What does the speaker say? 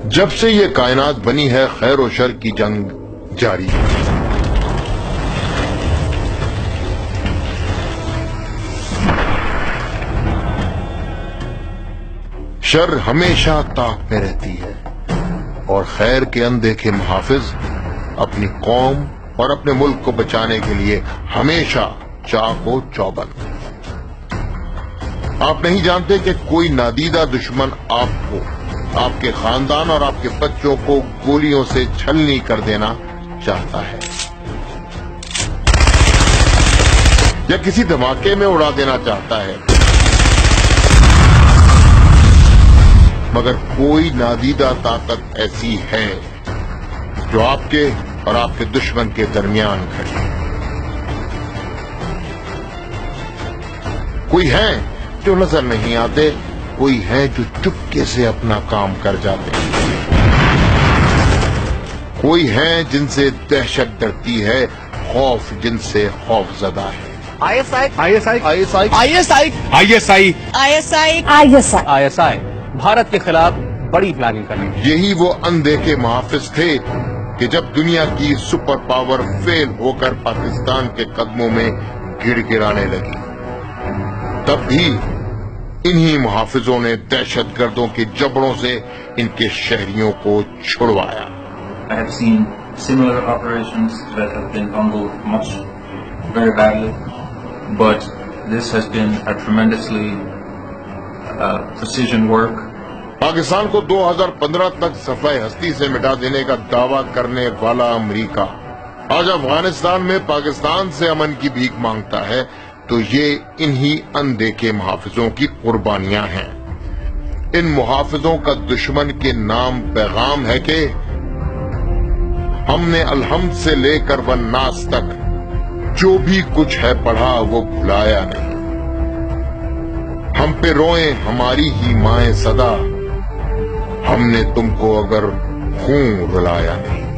جب سے یہ کائنات بنی ہے خیر و شر کی جنگ جاری ہے. شر ہمیشہ طاق میں رہتی ہے اور خیر کے اندیکھے محافظ اپنی قوم اور اپنے ملک کو بچانے کے لیے ہمیشہ چاق و چوبند. آپ نہیں جانتے کہ کوئی نادیدہ دشمن آپ کو، آپ کے خاندان اور آپ کے بچوں کو گولیوں سے چھلنی کر دینا چاہتا ہے یا کسی دھماکے میں اڑا دینا چاہتا ہے، مگر کوئی نادیدہ طاقت ایسی ہے جو آپ کے اور آپ کے دشمن کے درمیان کھڑی ہے. کوئی ہے جو نظر نہیں آتے، کوئی ہے جو چپکے سے اپنا کام کر جاتے ہیں، کوئی ہے جن سے دہشت ڈرتی ہے، خوف جن سے خوف زدہ ہے. ISI بھارت کے خلاف بڑی پلاننگ کر رہی ہے. یہی وہ اندیکھے محافظ تھے کہ جب دنیا کی سپر پاور فیل ہو کر پاکستان کے قدموں میں گڑ گڑانے لگی، تب بھی انہی محافظوں نے دہشت گردوں کے جبڑوں سے ان کے شہریوں کو چھڑوایا. I have seen similar operations that have been bungled much very badly, but this has been a tremendously precision work. Pakistan کو 2015 تک صفحہ ہستی سے مٹا دینے کا دعویٰ کرنے والا امریکہ آج افغانستان میں پاکستان سے امن کی بھیک مانگتا ہے تو یہ انہی اندیکھے محافظوں کی قربانیاں ہیں. ان محافظوں کا دشمن کے نام پیغام ہے کہ ہم نے الحمد سے لے کر والناس تک جو بھی کچھ ہے پڑھا وہ بھلایا نہیں. ہم پہ روئیں ہماری ہی مائیں صدا، ہم نے تم کو اگر خون رلایا نہیں.